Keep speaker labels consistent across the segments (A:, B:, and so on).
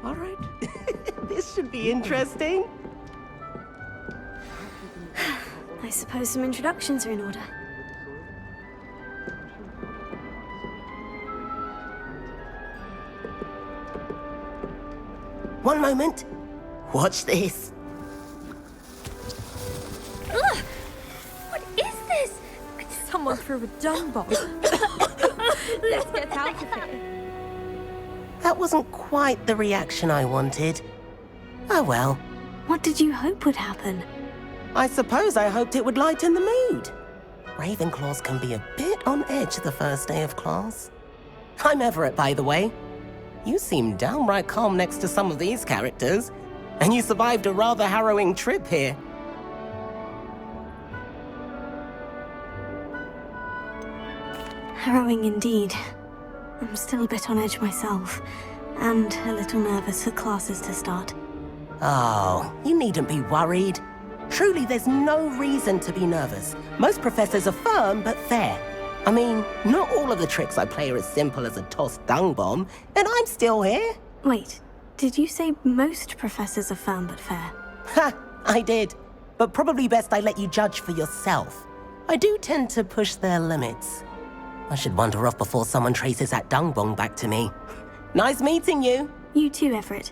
A: All right.
B: This should be interesting.
C: I suppose some introductions are in order.
B: One moment. Watch this.
C: Ugh! What is this?
D: Someone threw a dung bomb. Let's get out of here.
B: That wasn't quite the reaction I wanted. Oh well.
C: What did you hope would happen?
B: I suppose I hoped it would lighten the mood. Ravenclaws can be a bit on edge the first day of class. I'm Everett, by the way. You seem downright calm next to some of these characters, and you survived a rather harrowing trip here.
C: Harrowing indeed. I'm still a bit on edge myself, and a little nervous for classes to start.
B: Oh, you needn't be worried. Truly, there's no reason to be nervous. Most professors are firm but fair. I mean, not all of the tricks I play are as simple as a tossed dung bomb, and I'm still here.
C: Wait, did you say most professors are firm but fair?
B: Ha, I did. But probably best I let you judge for yourself. I do tend to push their limits. I should wander off before someone traces that dung bomb back to me. Nice meeting you.
C: You too, Everett.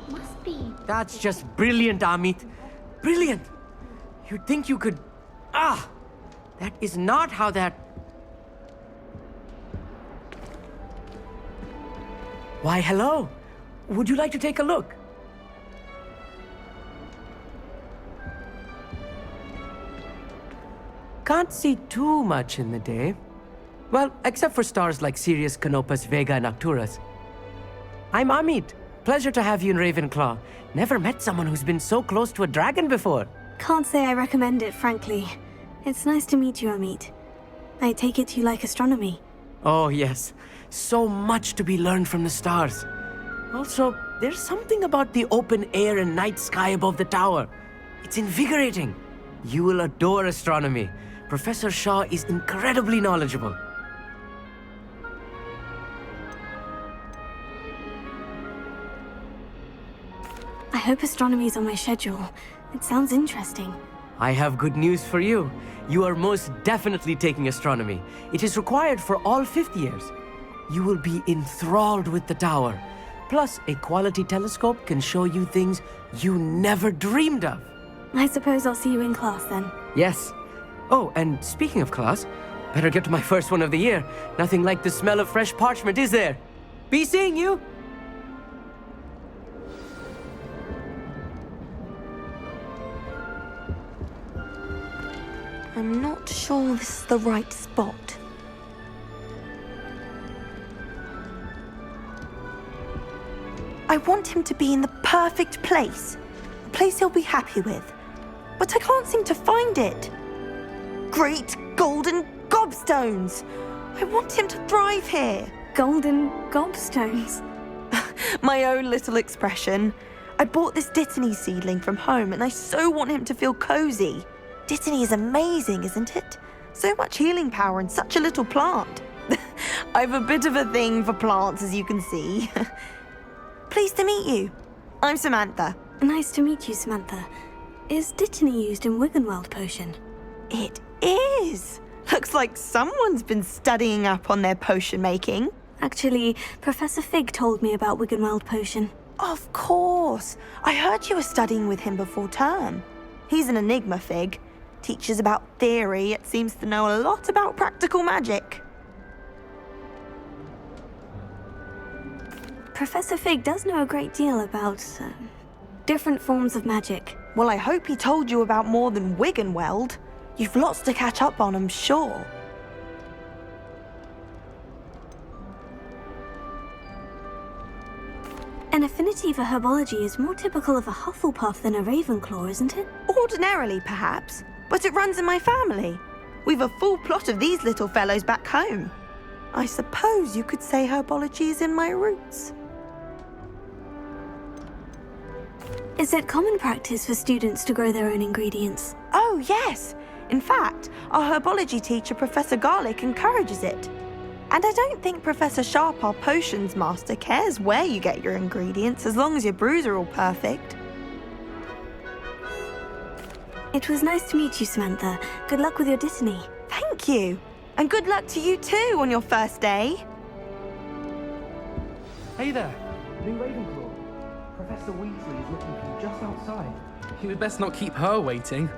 D: Must be.
A: That's just brilliant, Amit. Brilliant. You'd think you could... Ah! That is not how that... Why, hello. Would you like to take a look? Can't see too much in the day. Well, except for stars like Sirius, Canopus, Vega, and Arcturus. I'm Amit. Pleasure to have you in Ravenclaw. Never met someone who's been so close to a dragon before.
C: Can't say I recommend it, frankly. It's nice to meet you, Amit. I take it you like astronomy.
A: Oh, yes. So much to be learned from the stars. Also, there's something about the open air and night sky above the tower. It's invigorating. You will adore astronomy. Professor Shaw is incredibly knowledgeable.
C: I hope astronomy's on my schedule. It sounds interesting.
A: I have good news for you. You are most definitely taking astronomy. It is required for all fifth years. You will be enthralled with the tower. Plus, a quality telescope can show you things you never dreamed of.
C: I suppose I'll see you in class then.
A: Yes. Oh, and speaking of class, better get to my first one of the year. Nothing like the smell of fresh parchment, is there? Be seeing you!
D: I'm not sure this is the right spot.
E: I want him to be in the perfect place. A place he'll be happy with. But I can't seem to find it. Great golden gobstones! I want him to thrive here.
C: Golden gobstones.
E: My own little expression. I bought this Dittany seedling from home and I so want him to feel cozy. Dittany is amazing, isn't it? So much healing power in such a little plant. I've a bit of a thing for plants, as you can see. Pleased to meet you. I'm Samantha.
C: Nice to meet you, Samantha. Is Dittany used in Wiggenweld potion?
E: It is. Looks like someone's been studying up on their potion making.
C: Actually, Professor Fig told me about Wiggenweld potion.
E: Of course. I heard you were studying with him before term. He's an enigma, Fig. Teaches about theory, yet seems to know a lot about practical magic.
C: Professor Fig does know a great deal about different forms of magic.
E: Well, I hope he told you about more than Wiggenweld. You've lots to catch up on, I'm sure.
C: An affinity for herbology is more typical of a Hufflepuff than a Ravenclaw, isn't it?
E: Ordinarily, perhaps, but it runs in my family. We've a full plot of these little fellows back home. I suppose you could say herbology is in my roots.
C: Is it common practice for students to grow their own ingredients?
E: Oh, yes. In fact, our herbology teacher, Professor Garlick, encourages it. And I don't think Professor Sharp, our potions master, cares where you get your ingredients as long as your brews are all perfect.
C: It was nice to meet you, Samantha. Good luck with your Disney.
E: Thank you. And good luck to you too on your first day.
F: Hey there, new Ravenclaw. Professor Weasley is looking for you just outside. You had best not keep her waiting.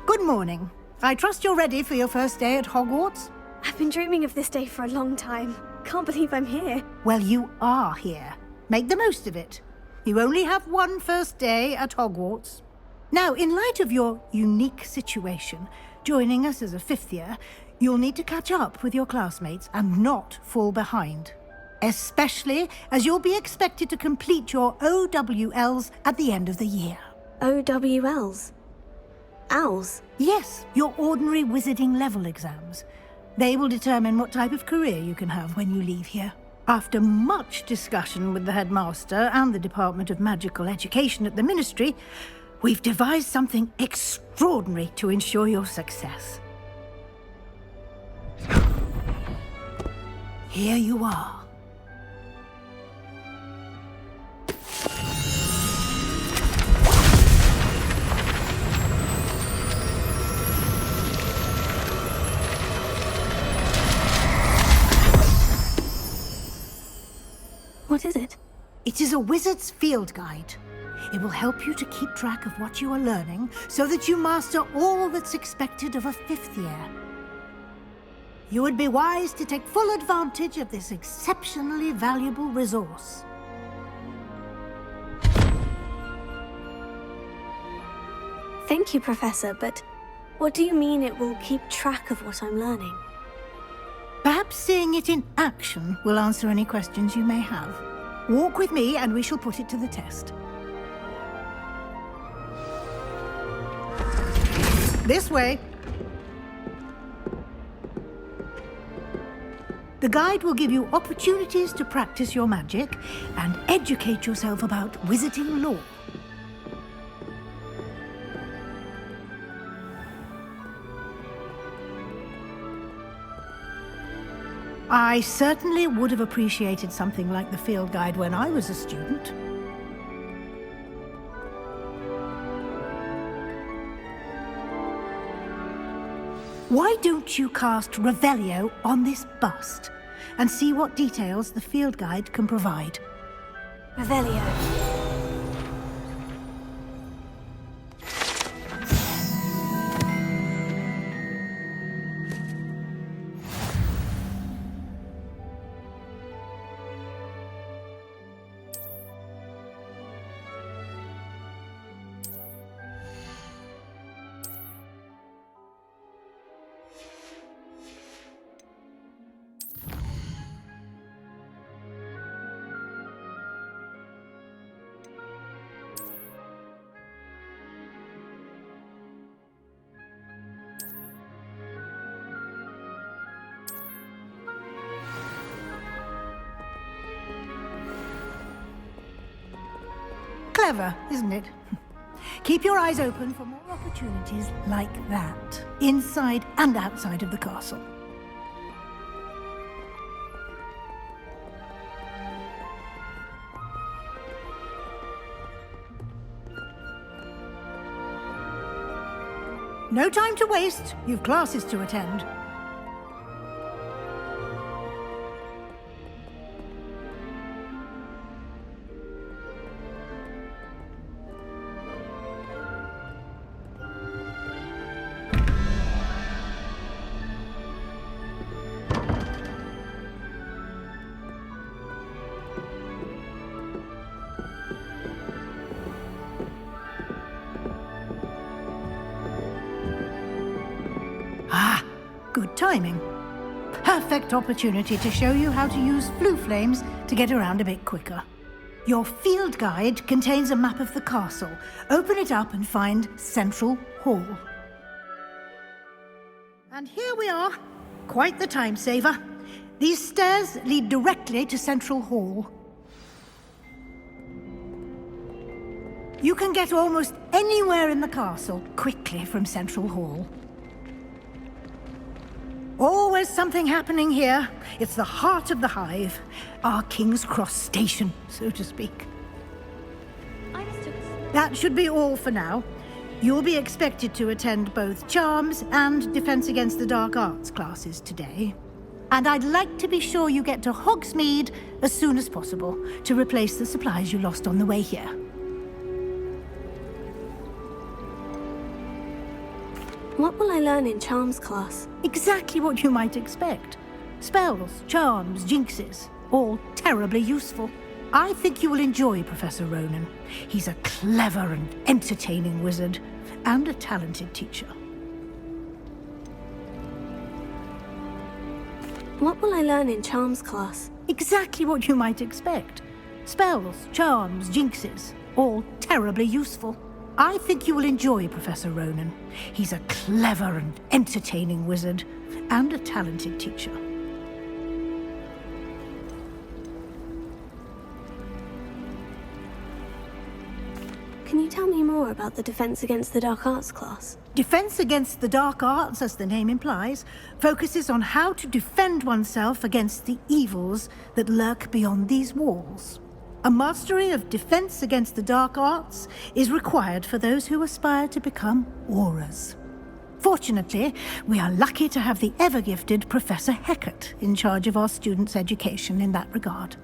G: Good morning. I trust you're ready for your first day at Hogwarts?
C: I've been dreaming of this day for a long time. Can't believe I'm here.
G: Well, you are here. Make the most of it. You only have one first day at Hogwarts. Now, in light of your unique situation, joining us as a fifth year, you'll need to catch up with your classmates and not fall behind. Especially as you'll be expected to complete your OWLs at the end of the year.
C: OWLs? Owls?
G: Yes, your ordinary wizarding level exams. They will determine what type of career you can have when you leave here. After much discussion with the headmaster and the Department of Magical Education at the Ministry, we've devised something extraordinary to ensure your success. Here you are.
C: What is it?
G: It is a wizard's field guide. It will help you to keep track of what you are learning so that you master all that's expected of a fifth year. You would be wise to take full advantage of this exceptionally valuable resource.
C: Thank you, Professor, but what do you mean it will keep track of what I'm learning?
G: Perhaps seeing it in action will answer any questions you may have. Walk with me and we shall put it to the test. This way. The guide will give you opportunities to practice your magic and educate yourself about wizarding lore. I certainly would have appreciated something like the field guide when I was a student. Why don't you cast Revelio on this bust and see what details the field guide can provide?
C: Revelio.
G: Clever, isn't it? Keep your eyes open for more opportunities like that, inside and outside of the castle. No time to waste. You've classes to attend. Good timing. Perfect opportunity to show you how to use flue flames to get around a bit quicker. Your field guide contains a map of the castle. Open it up and find Central Hall. And here we are. Quite the time saver. These stairs lead directly to Central Hall. You can get almost anywhere in the castle quickly from Central Hall. Always something happening here. It's the heart of the hive. Our King's Cross station, so to speak. That should be all for now. You'll be expected to attend both Charms and Defense Against the Dark Arts classes today. And I'd like to be sure you get to Hogsmeade as soon as possible to replace the supplies you lost on the way here.
C: What will I learn in Charms class?
G: Exactly what you might expect. Spells, charms, jinxes, all terribly useful. I think you will enjoy Professor Ronan. He's a clever and entertaining wizard, and a talented teacher.
C: What will I learn in Charms class?
G: Exactly what you might expect. Spells, charms, jinxes, all terribly useful. I think you will enjoy Professor Ronan. He's a clever and entertaining wizard, and a talented teacher.
C: Can you tell me more about the Defense Against the Dark Arts class?
G: Defense Against the Dark Arts, as the name implies, focuses on how to defend oneself against the evils that lurk beyond these walls. A mastery of Defense Against the Dark Arts is required for those who aspire to become Auras. Fortunately, we are lucky to have the ever-gifted Professor Hecat in charge of our students' education in that regard.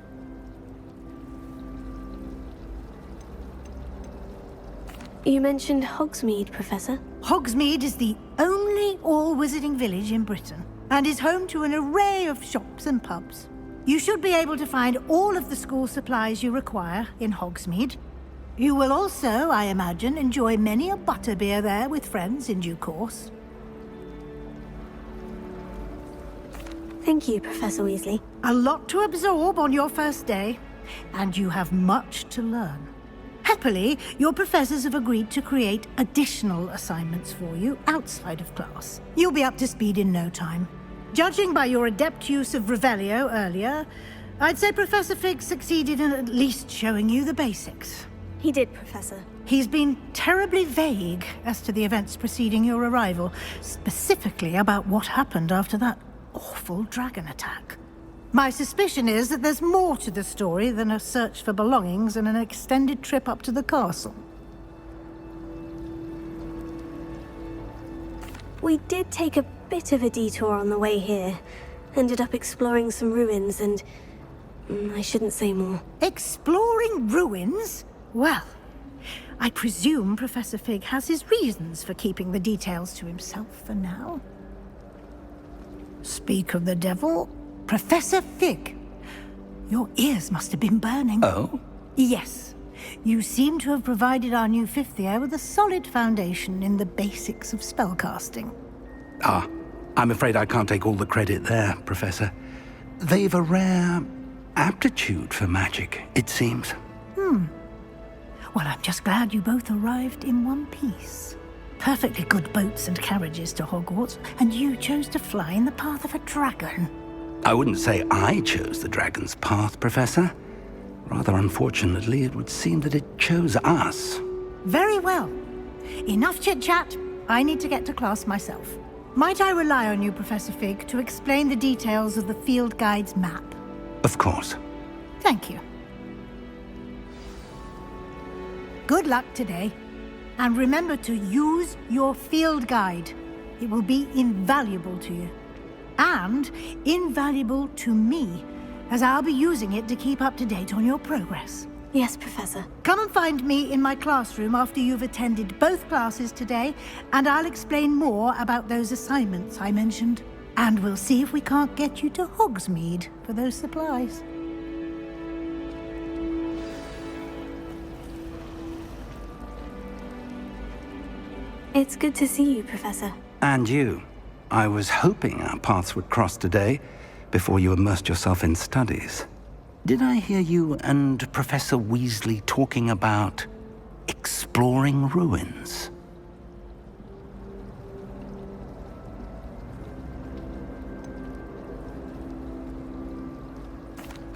C: You mentioned Hogsmeade, Professor.
G: Hogsmeade is the only all-wizarding village in Britain, and is home to an array of shops and pubs. You should be able to find all of the school supplies you require in Hogsmeade. You will also, I imagine, enjoy many a butterbeer there with friends in due course.
C: Thank you, Professor Weasley.
G: A lot to absorb on your first day, and you have much to learn. Happily, your professors have agreed to create additional assignments for you outside of class. You'll be up to speed in no time. Judging by your adept use of Revelio earlier, I'd say Professor Fig succeeded in at least showing you the basics.
C: He did, Professor.
G: He's been terribly vague as to the events preceding your arrival, specifically about what happened after that awful dragon attack. My suspicion is that there's more to the story than a search for belongings and an extended trip up to the castle.
C: We did take a bit of a detour on the way here. Ended up exploring some ruins and... I shouldn't say more.
G: Exploring ruins? Well, I presume Professor Fig has his reasons for keeping the details to himself for now. Speak of the devil, Professor Fig. Your ears must have been burning.
H: Oh?
G: Yes. You seem to have provided our new fifth year with a solid foundation in the basics of spellcasting.
H: Ah, I'm afraid I can't take all the credit there, Professor. They've a rare aptitude for magic, it seems.
G: Well, I'm just glad you both arrived in one piece. Perfectly good boats and carriages to Hogwarts, and you chose to fly in the path of a dragon.
H: I wouldn't say I chose the dragon's path, Professor. Rather unfortunately, it would seem that it chose us.
G: Very well. Enough chit-chat. I need to get to class myself. Might I rely on you, Professor Fig, to explain the details of the field guide's map?
H: Of course.
G: Thank you. Good luck today. And remember to use your field guide. It will be invaluable to you. And invaluable to me, as I'll be using it to keep up to date on your progress.
C: Yes, Professor.
G: Come and find me in my classroom after you've attended both classes today, and I'll explain more about those assignments I mentioned. And we'll see if we can't get you to Hogsmeade for those supplies.
C: It's good to see you, Professor.
H: And you. I was hoping our paths would cross today before you immersed yourself in studies. Did I hear you and Professor Weasley talking about exploring ruins?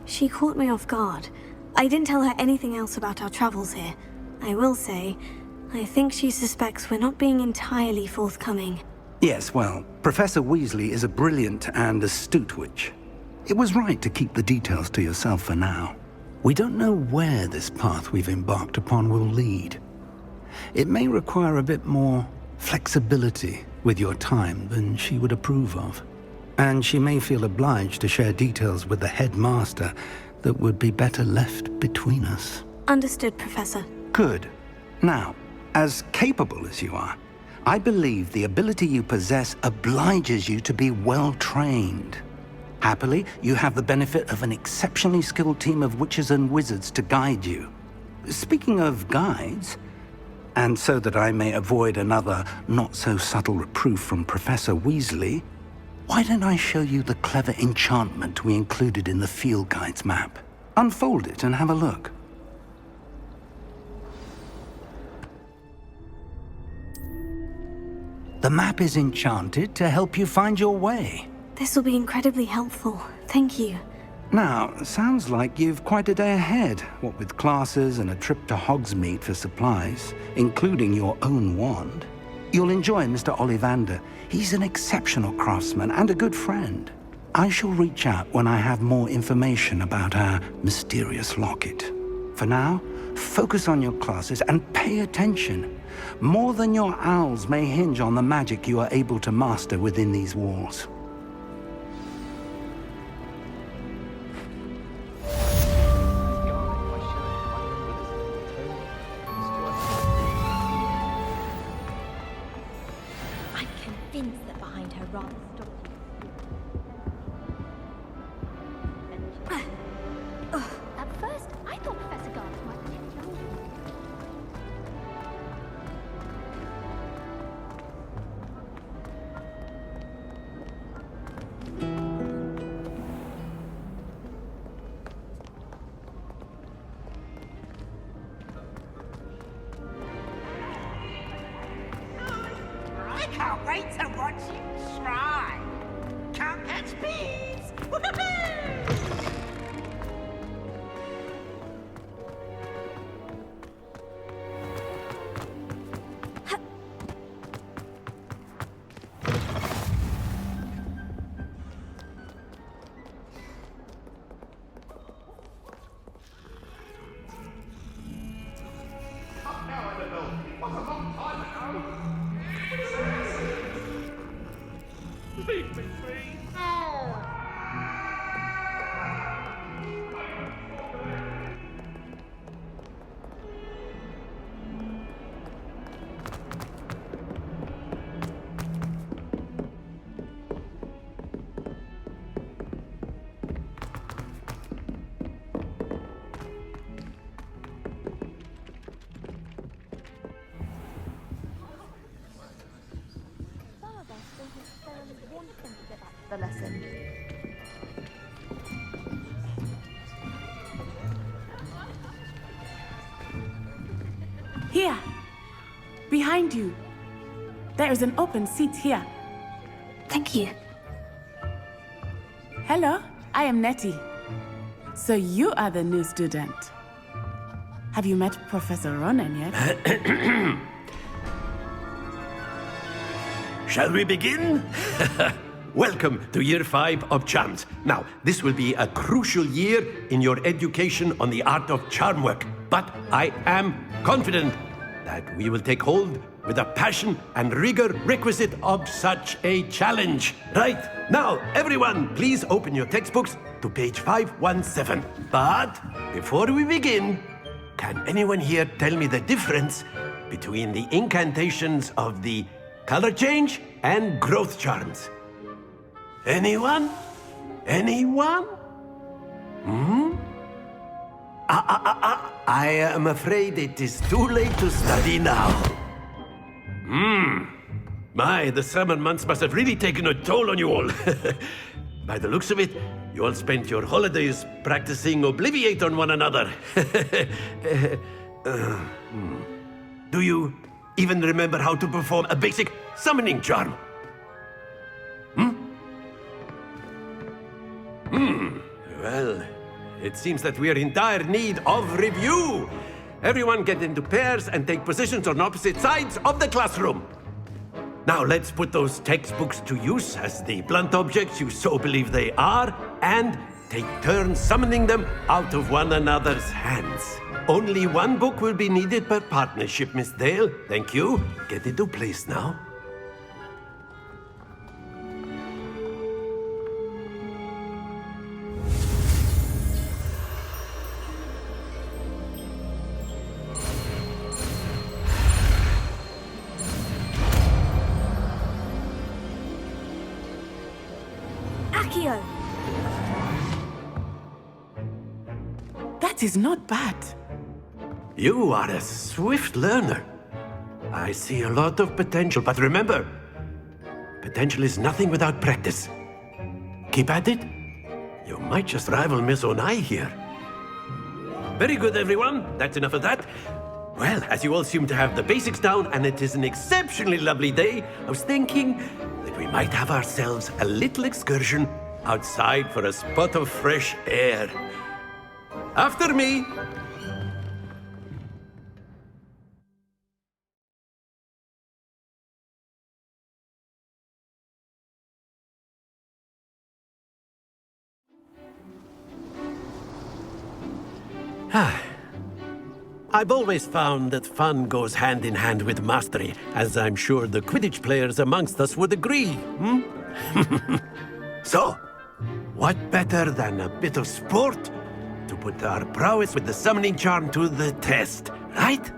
C: She caught me off guard. I didn't tell her anything else about our travels here. I will say, I think she suspects we're not being entirely forthcoming.
H: Yes, well, Professor Weasley is a brilliant and astute witch. It was right to keep the details to yourself for now. We don't know where this path we've embarked upon will lead. It may require a bit more flexibility with your time than she would approve of. And she may feel obliged to share details with the headmaster that would be better left between us.
C: Understood, Professor.
H: Good. Now, as capable as you are, I believe the ability you possess obliges you to be well-trained. Happily, you have the benefit of an exceptionally skilled team of witches and wizards to guide you. Speaking of guides, and so that I may avoid another not-so-subtle reproof from Professor Weasley, why don't I show you the clever enchantment we included in the field guide's map? Unfold it and have a look. The map is enchanted to help you find your way.
C: This will be incredibly helpful. Thank you.
H: Now, sounds like you've quite a day ahead, what with classes and a trip to Hogsmeade for supplies, including your own wand. You'll enjoy Mr. Ollivander. He's an exceptional craftsman and a good friend. I shall reach out when I have more information about our mysterious locket. For now, focus on your classes and pay attention. More than your owls may hinge on the magic you are able to master within these walls.
D: I'm convinced that behind her rather stopped. At first, I thought Professor Garth might be younger.
I: I can't wait to watch you try. Can't catch bees. Leave me free.
E: The lesson.
J: Here, behind you. There is an open seat here.
C: Thank you.
J: Hello, I am Nettie. So you are the new student. Have you met Professor Ronan yet?
K: Shall we begin? Welcome to Year 5 of Charms. Now, this will be a crucial year in your education on the art of charm work. But I am confident that we will take hold with the passion and rigor requisite of such a challenge. Right, now, everyone, please open your textbooks to page 517. But before we begin, can anyone here tell me the difference between the incantations of the color change and growth charms? Anyone? Anyone? I am afraid it is too late to study now. My, the summer months must have really taken a toll on you all. By the looks of it, you all spent your holidays practicing Obliviate on one another. Do you even remember how to perform a basic summoning charm? Well, it seems that we are in dire need of review. Everyone get into pairs and take positions on opposite sides of the classroom. Now let's put those textbooks to use as the blunt objects you so believe they are, and take turns summoning them out of one another's hands. Only one book will be needed per partnership, Miss Dale. Thank you. Get into place now.
C: Accio!
J: That is not bad.
K: You are a swift learner. I see a lot of potential, but remember, potential is nothing without practice. Keep at it. You might just rival Miss Onai here. Very good, everyone. That's enough of that. Well, as you all seem to have the basics down, and it is an exceptionally lovely day, I was thinking that we might have ourselves a little excursion outside for a spot of fresh air. After me. I've always found that fun goes hand in hand with mastery, as I'm sure the Quidditch players amongst us would agree. So, what better than a bit of sport to put our prowess with the summoning charm to the test, right?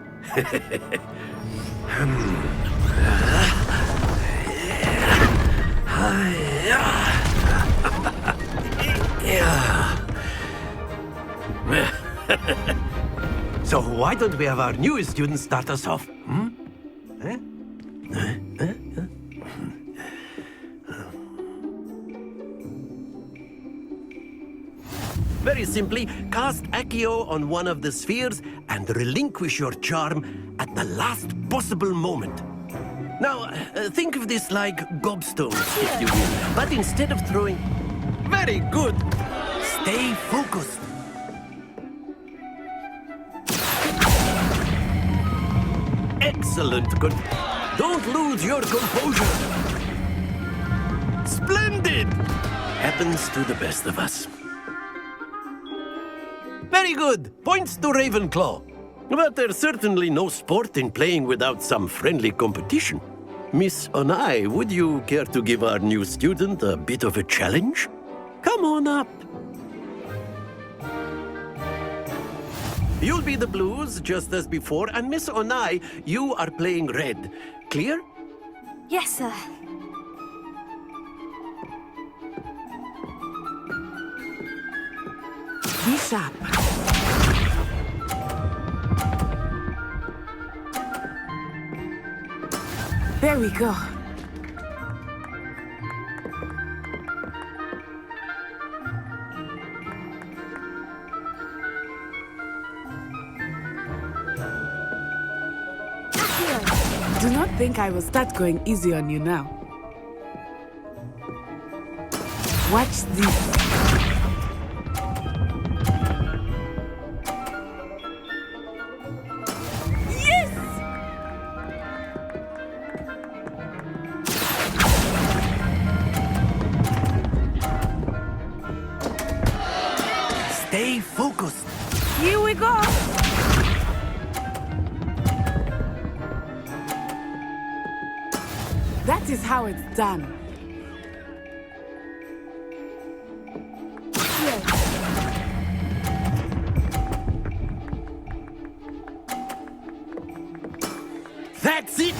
K: So why don't we have our newest student start us off? Very simply, cast Accio on one of the spheres and relinquish your charm at the last possible moment. Now, think of this like gobstones, if you will. But instead of throwing... Very good! Stay focused. Excellent. Good. Don't lose your composure. Splendid! Happens to the best of us. Very good. Points to Ravenclaw. But there's certainly no sport in playing without some friendly competition. Miss Onai, would you care to give our new student a bit of a challenge? Come on up. You'll be the blues, just as before, and Miss Onai, you are playing red. Clear?
C: Yes, sir.
J: Be sharp. There we go. Do not think I will start going easy on you now. Watch this.
K: Stay focused.
J: Here we go. That is how it's done.
K: That's it!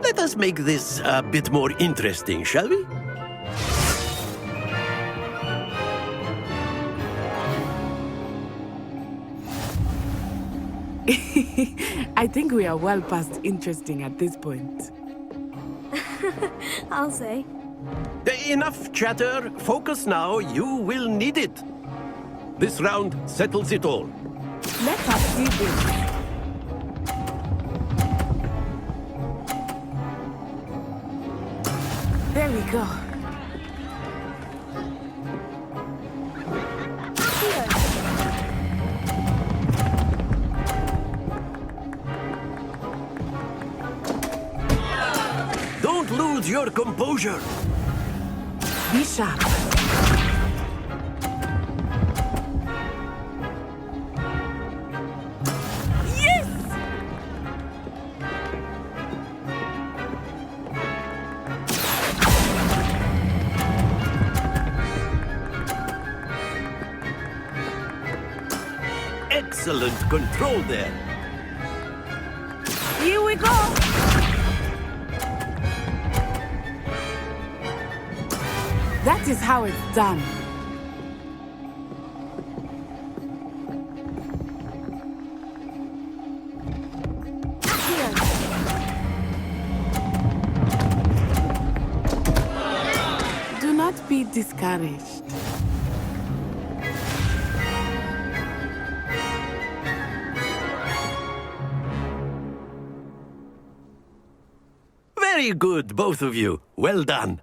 K: Let us make this a bit more interesting, shall we?
J: I think we are well past interesting at this point.
C: I'll say.
K: Enough chatter. Focus now. You will need it. This round settles it all.
J: Let us see this. There we go.
K: Don't lose your composure.
J: Be sharp. Yes!
K: Excellent control there.
J: Here we go. That is how it's done. Do not be discouraged.
K: Very good, both of you. Well done.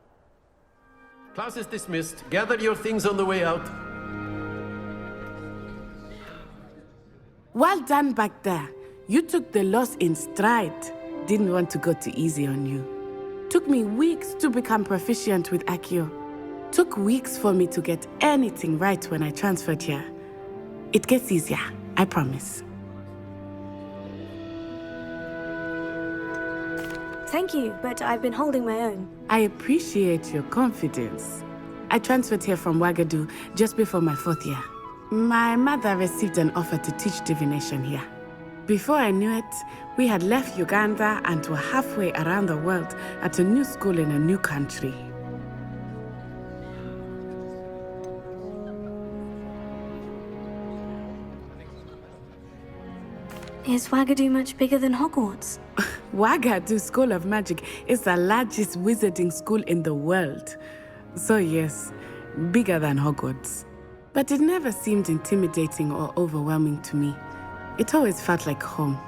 K: Class is dismissed. Gather your things on the way out.
J: Well done back there. You took the loss in stride. Didn't want to go too easy on you. Took me weeks to become proficient with Accio. Took weeks for me to get anything right when I transferred here. It gets easier, I promise.
C: Thank you, but I've been holding my own.
J: I appreciate your confidence. I transferred here from Ouagadougou just before my 4th year. My mother received an offer to teach divination here. Before I knew it, we had left Uganda and were halfway around the world at a new school in a new country.
C: Is Ouagadougou much bigger than Hogwarts?
J: Ouagadougou School of Magic is the largest wizarding school in the world. So yes, bigger than Hogwarts. But it never seemed intimidating or overwhelming to me. It always felt like home.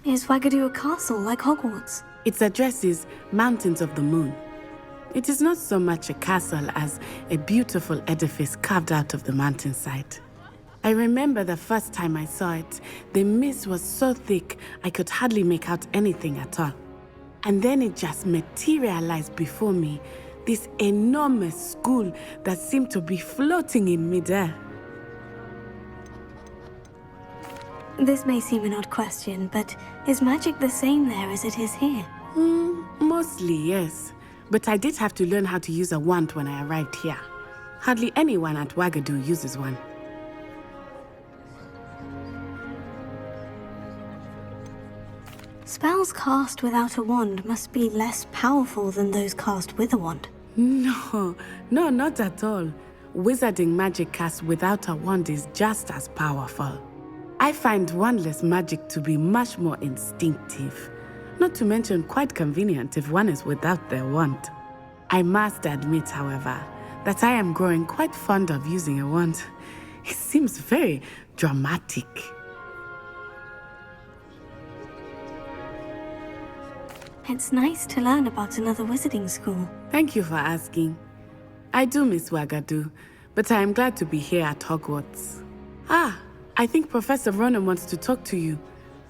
C: Is Ouagadougou a castle like Hogwarts?
J: Its address is Mountains of the Moon. It is not so much a castle as a beautiful edifice carved out of the mountainside. I remember the first time I saw it, the mist was so thick I could hardly make out anything at all. And then it just materialized before me, this enormous school that seemed to be floating in midair.
C: This may seem an odd question, but is magic the same there as it is here?
J: Mostly, yes. But I did have to learn how to use a wand when I arrived here. Hardly anyone at Ouagadougou uses one.
C: Spells cast without a wand must be less powerful than those cast with a wand.
J: No, not at all. Wizarding magic cast without a wand is just as powerful. I find wandless magic to be much more instinctive. Not to mention quite convenient if one is without their wand. I must admit, however, that I am growing quite fond of using a wand. It seems very dramatic.
C: It's nice to learn about another wizarding school.
J: Thank you for asking. I do miss Ouagadougou, but I am glad to be here at Hogwarts. I think Professor Ronan wants to talk to you.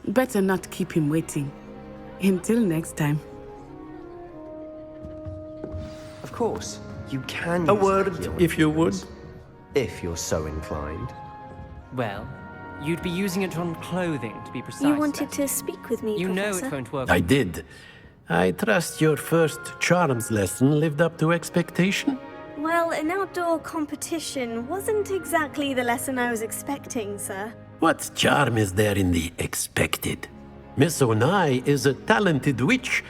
J: Better not keep him waiting. Until next time.
L: Of course, you can
K: A
L: use
K: word,
L: Accio
K: if you would.
L: if you're so inclined.
F: Well, you'd be using it on clothing, to be precise.
C: You wanted
F: Betty.
C: to speak with me,
F: You know
C: Professor.
F: it won't work.
K: I did. I trust your first charms lesson lived up to expectation?
C: Well, an outdoor competition wasn't exactly the lesson I was expecting, sir.
K: What charm is there in the expected? Miss Onai is a talented witch.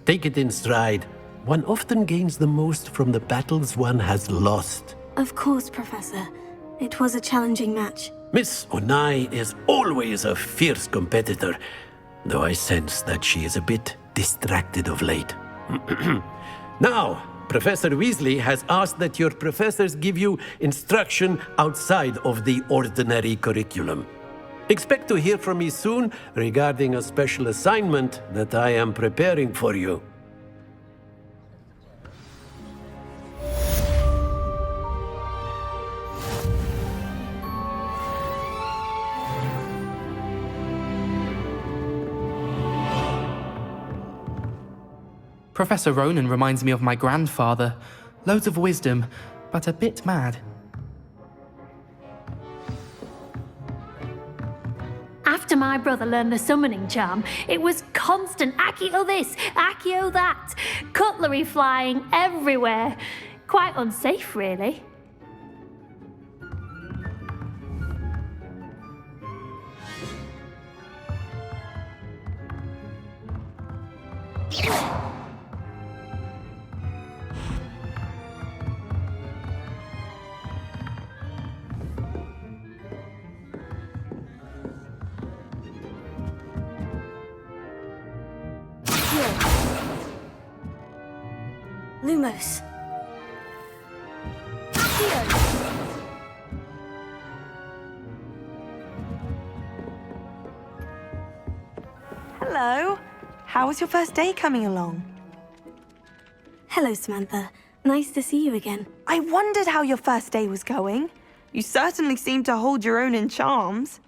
K: Take it in stride. One often gains the most from the battles one has lost.
C: Of course, Professor. It was a challenging match.
K: Miss Onai is always a fierce competitor, though I sense that she is a bit distracted of late. Now, Professor Weasley has asked that your professors give you instruction outside of the ordinary curriculum. Expect to hear from me soon regarding a special assignment that I am preparing for you.
F: Professor Ronan reminds me of my grandfather. Loads of wisdom, but a bit mad.
M: After my brother learned the summoning charm, it was constant Accio this, Accio that, cutlery flying everywhere. Quite unsafe, really.
C: Lumos.
E: Hello. How was your first day coming along?
C: Hello, Samantha. Nice to see you again.
E: I wondered how your first day was going. You certainly seem to hold your own in charms.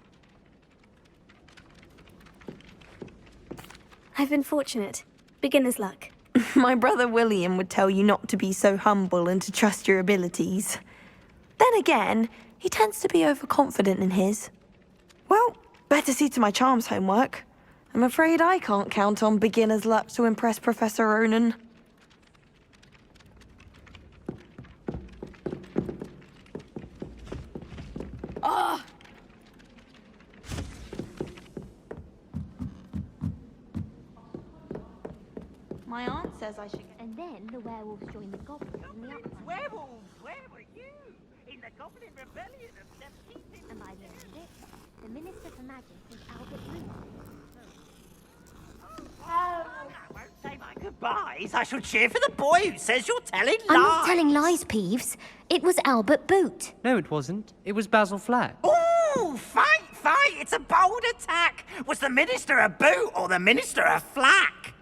C: I've been fortunate. Beginner's luck.
E: My brother William would tell you not to be so humble and to trust your abilities. Then again, he tends to be overconfident in his. Well, better see to my charms homework. I'm afraid I can't count on beginner's luck to impress Professor Ronan. Ah! My aunt says I should...
M: And then the werewolves joined the goblins in the upland.
I: Werewolves, where were you? In the Goblin Rebellion of 17...
M: And by the end of it, the Minister for Magic was Albert Blume.
I: I won't say my goodbyes. I shall cheer for the boy who says you're telling lies.
M: I'm not telling lies, Peeves. It was Albert Boot.
N: No, it wasn't. It was Basil Flack.
I: Ooh, fight! It's a bold attack. Was the Minister a boot or the Minister a flack?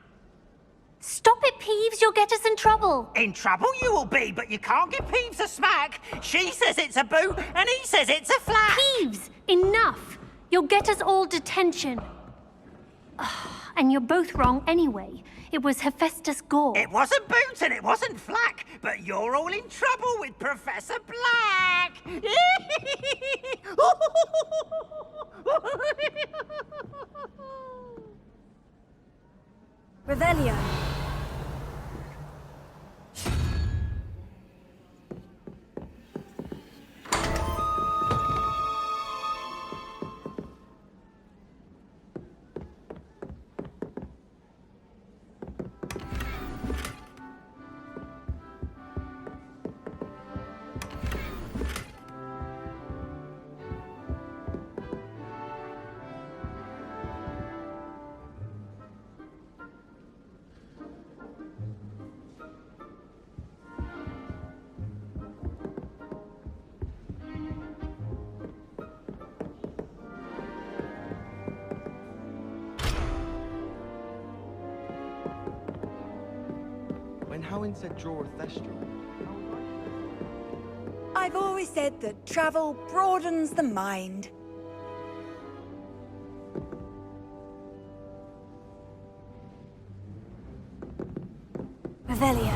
M: Stop it, Peeves. You'll get us in trouble.
I: In trouble you will be, but you can't give Peeves a smack. She says it's a boot and he says it's a flack.
M: Peeves, enough. You'll get us all detention. And you're both wrong anyway. It was Hephaestus Gore.
I: It wasn't boot and it wasn't flack, but you're all in trouble with Professor Black.
C: Revelio.
L: When Howin said draw a thestral,
O: I've always said that travel broadens the mind.
C: Revelio.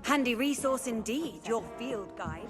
O: Handy resource indeed, your field guide.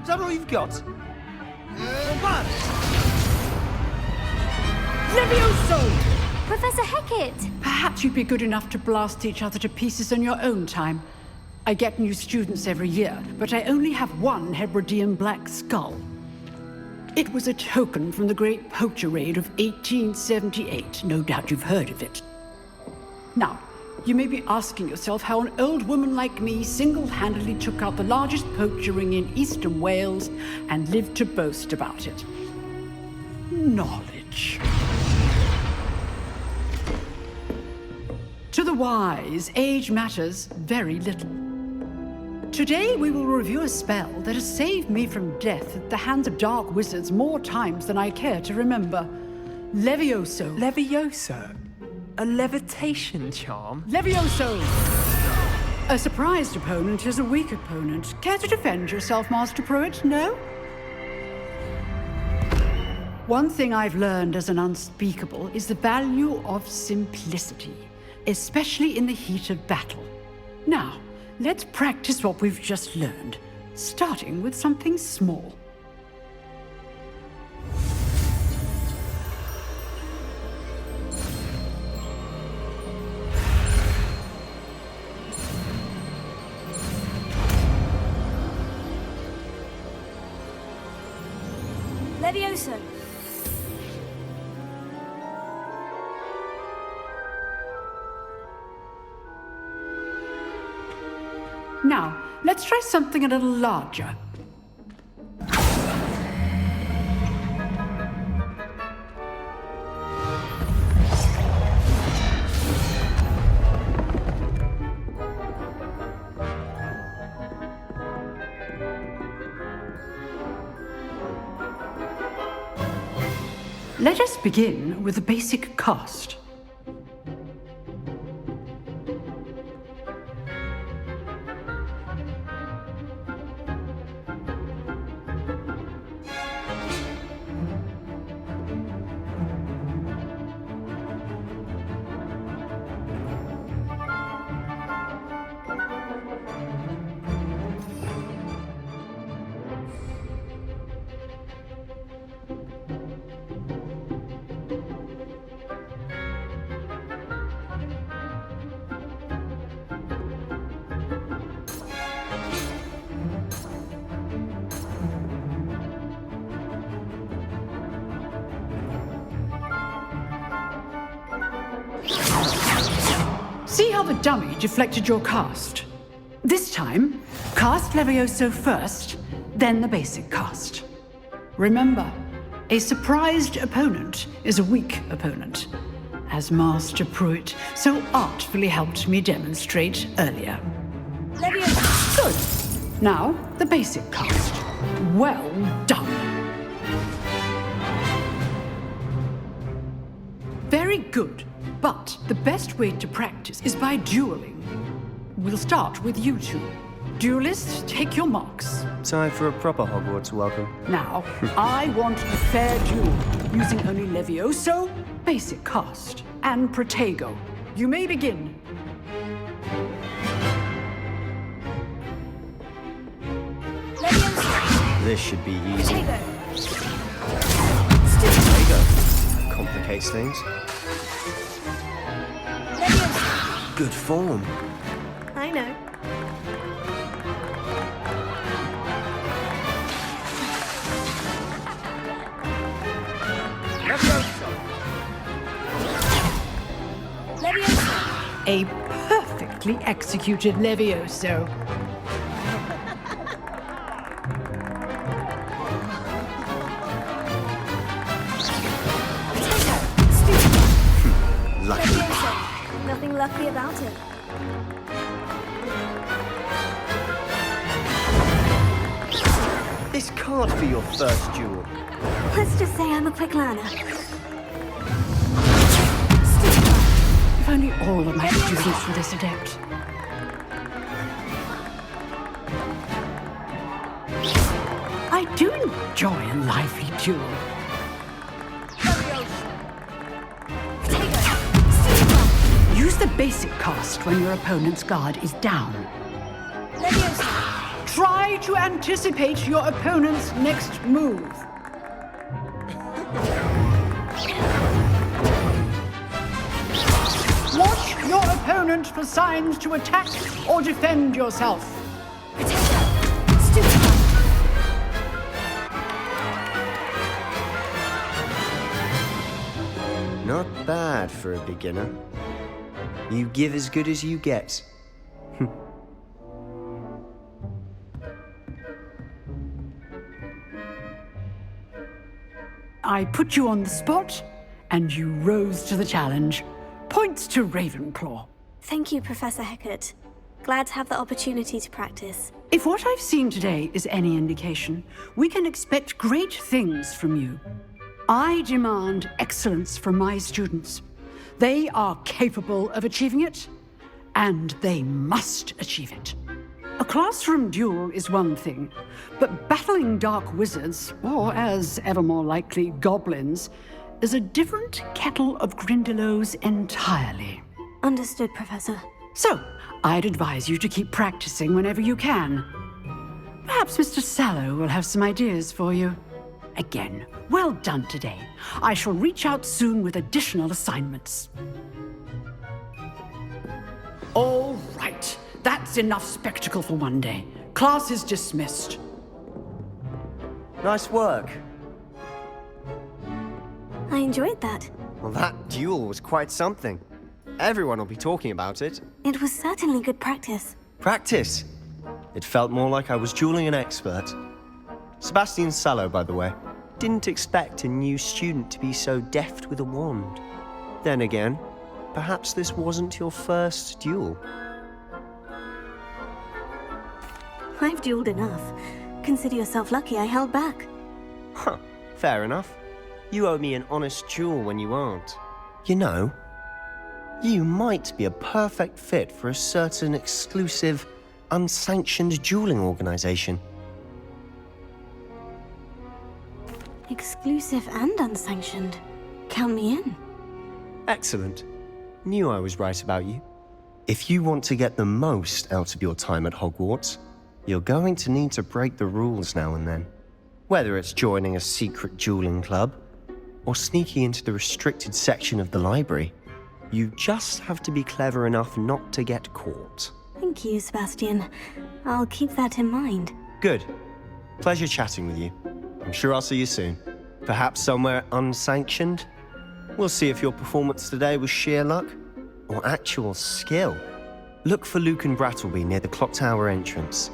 F: Is that all you've got?
P: Levioso!
M: Professor Hecat!
P: Perhaps you'd be good enough to blast each other to pieces on your own time. I get new students every year, but I only have one Hebridean black skull. It was a token from the Great Poacher Raid of 1878. No doubt you've heard of it. Now, you may be asking yourself how an old woman like me single-handedly took out the largest poacher ring in eastern Wales and lived to boast about it. Knowledge. To the wise, age matters very little. Today we will review a spell that has saved me from death at the hands of dark wizards more times than I care to remember. Levioso.
Q: Levioso? A levitation charm?
P: Levioso! A surprised opponent is a weak opponent. Care to defend yourself, Master Pruitt? No? One thing I've learned as an unspeakable is the value of simplicity, especially in the heat of battle. Now, let's practice what we've just learned, starting with something small.
C: Levioso.
P: Now, let's try something a little larger. Let us begin with the basic cast. See how the dummy deflected your cast? This time, cast Levioso first, then the basic cast. Remember, a surprised opponent is a weak opponent, as Master Pruitt so artfully helped me demonstrate earlier.
C: Levioso!
P: Good. Now, the basic cast. Well done. Very good. But the best way to practice is by dueling. We'll start with you two. Duelists, take your marks.
L: Time for a proper Hogwarts welcome.
P: Now, I want a fair duel, using only Levioso, basic cast, and Protego. You may begin.
C: Levioso!
L: This should be easy.
C: Protego!
L: Complicates things.
C: Levioso!
L: Good form.
C: I know.
P: A perfectly executed Levioso.
L: Lucky.
C: Nothing lucky about it.
L: This can't be your first duel.
C: Let's just say I'm a quick learner.
P: If only all of my students were this adept. I do enjoy a lively duel. Use the basic cast when your opponent's guard is down. Try to anticipate your opponent's next move. Watch your opponent for signs to attack or defend yourself.
L: Not bad for a beginner. You give as good as you get.
P: I put you on the spot, and you rose to the challenge. Points to Ravenclaw.
C: Thank you, Professor Hecat. Glad to have the opportunity to practice.
P: If what I've seen today is any indication, we can expect great things from you. I demand excellence from my students. They are capable of achieving it, and they must achieve it. A classroom duel is one thing, but battling dark wizards, or as ever more likely, goblins, is a different kettle of Grindylows entirely.
C: Understood, Professor.
P: So, I'd advise you to keep practicing whenever you can. Perhaps Mr. Sallow will have some ideas for you. Again, well done today. I shall reach out soon with additional assignments. All right. That's enough spectacle for one day. Class is dismissed.
L: Nice work.
C: I enjoyed that.
L: Well, that duel was quite something. Everyone will be talking about it.
C: It was certainly good practice.
L: Practice? It felt more like I was dueling an expert. Sebastian Sallow, by the way. Didn't expect a new student to be so deft with a wand. Then again, perhaps this wasn't your first duel.
C: I've dueled enough. Consider yourself lucky I held back.
L: Huh, fair enough. You owe me an honest duel when you aren't. You know, you might be a perfect fit for a certain exclusive, unsanctioned dueling organization.
C: Exclusive and unsanctioned. Count me in.
L: Excellent. Knew I was right about you. If you want to get the most out of your time at Hogwarts, you're going to need to break the rules now and then. Whether it's joining a secret dueling club, or sneaking into the restricted section of the library, you just have to be clever enough not to get caught.
C: Thank you, Sebastian. I'll keep that in mind.
L: Good. Pleasure chatting with you. I'm sure I'll see you soon. Perhaps somewhere unsanctioned? We'll see if your performance today was sheer luck, or actual skill. Look for Luke and Brattleby near the clock tower entrance.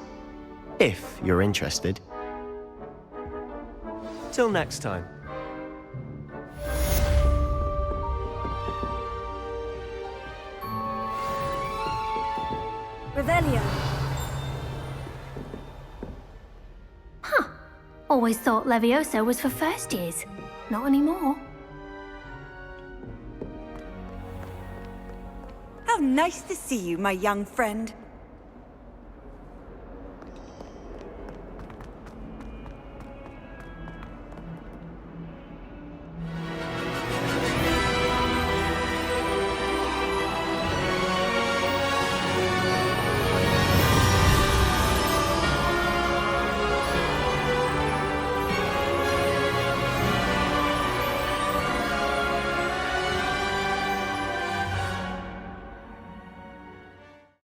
L: If you're interested. Till next time.
C: Revelio.
M: Huh. Always thought Levioso was for first years. Not anymore.
O: How nice to see you, my young friend.